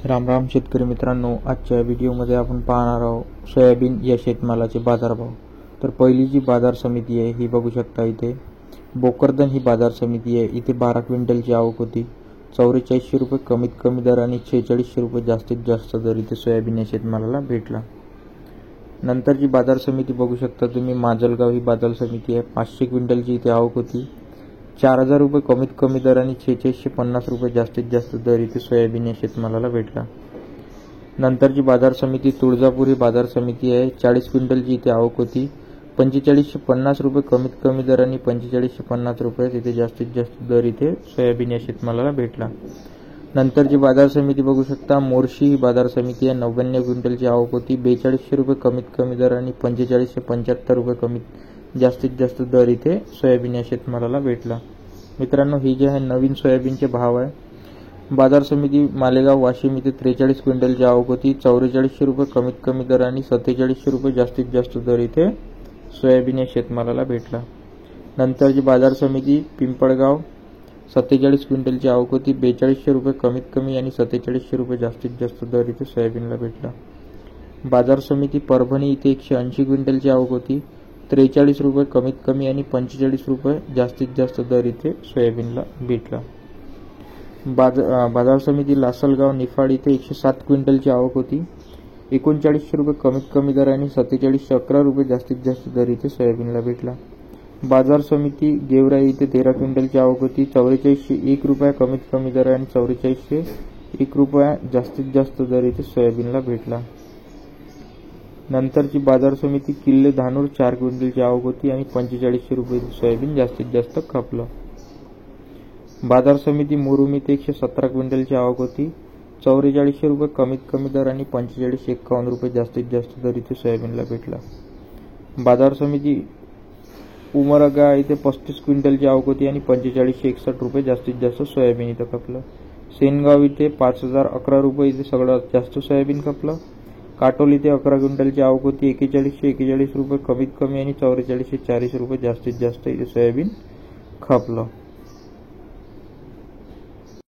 राम राम शेतकरी मित्रांनो, आजच्या व्हिडिओमध्ये आपण पाहणार आहोत सोयाबीन या शेतमालाचे बाजारभाव। तर पहिली जी बाजार समिती आहे ही बघू शकता इथे बोकरदन ही बाजार समिती आहे। इथे 12 क्विंटलची आवक होती। 4400 रुपये कमीत कमी दर आणि 4600 रुपये जास्तीत जास्त दर इथे सोयाबीन या शेतमालाला भेटला। नंतरची बाजार समिती बघू शकता तुम्ही माजलगाव ही बाजार समिती आहे। 500 क्विंटलची इथे आवक होती। 4000 रुपये कमीत कमी दर आणि 4650 रुपये जास्तीत जास्त दर इथे सोयाबीन या शेतमालाला भेटला। नंतरची बाजार समिती तुळजापूर ही बाजार समिती आहे। 40 क्विंटलची इथे आवक होती। 4550 रुपये कमीत कमी दर आणि 4550 रुपये इथे जास्तीत जास्त दर इथे सोयाबीन या शेतमालाला भेटला। नंतरची बाजार समिती बघू शकता मोर्शी ही बाजार समिती आहे। 99 क्विंटलची आवक होती। 4200 रुपये कमीत कमी दर आणि 4575 रुपये कमीत जास्तीत जास्त दर इथे सोयाबीन या शेतमालाला भेटला। मित्रांनो, ही जे आहे नवीन सोयाबीनचे भाव आहे। बाजार समिती मालेगाव वाशिम इथे 43 क्विंटलची आवक होती। 4400 रुपये कमीत कमी दर आणि 4700 रुपये जास्तीत जास्त दर इथे सोयाबीन या शेतमालाला भेटला। नंतरची बाजार समिती पिंपळगाव 47 क्विंटलची आवक होती। 4200 रुपये कमीत कमी आणि 4700 रुपये जास्तीत जास्त दर इथे सोयाबीनला भेटला। बाजार समिती परभणी इथे 180 क्विंटलची आवक होती। 43 रुपये कमीत कमी आणि 45 रुपये जास्तीत जास्त दर इथे सोयाबीनला भेटला। बाजार समिती लासलगाव निफाड इथे 107 क्विंटलची आवक होती। 3900 रुपये कमीत कमी दर आणि 4711 रुपये जास्तीत जास्त दर इथे सोयाबीनला भेटला। बाजार समिती गेवराई इथे 13 क्विंटलची आवक होती। 4401 रुपये कमीत कमी दर आणि 4401 रुपये जास्तीत जास्त दर इथे सोयाबीनला भेटला। नंतरची बाजार समिती किल्ले धानूर 4 क्विंटलची आवक होती आणि 4500 रुपये सोयाबीन जास्तीत जास्त खपलं। बाजार समिती मुरुम इथे 117 क्विंटलची आवक होती। 4400 रुपये कमीत कमी दर आणि 4551 रुपये जास्तीत जास्त दर इथे सोयाबीनला भेटला। बाजार समिती उमरगा इथे 35 क्विंटलची आवक होती आणि 4561 रुपये जास्तीत जास्त सोयाबीन इथं खपलं। सेनगाव इथे 5011 रुपये इथे सगळ्यात जास्त सोयाबीन खपलं। काटोल इथे 11 क्विंटलची आवक होती। 4141 रुपये कमीत कमी आणि 4440 रुपये जास्तीत जास्त इथे सोयाबीन खपलं।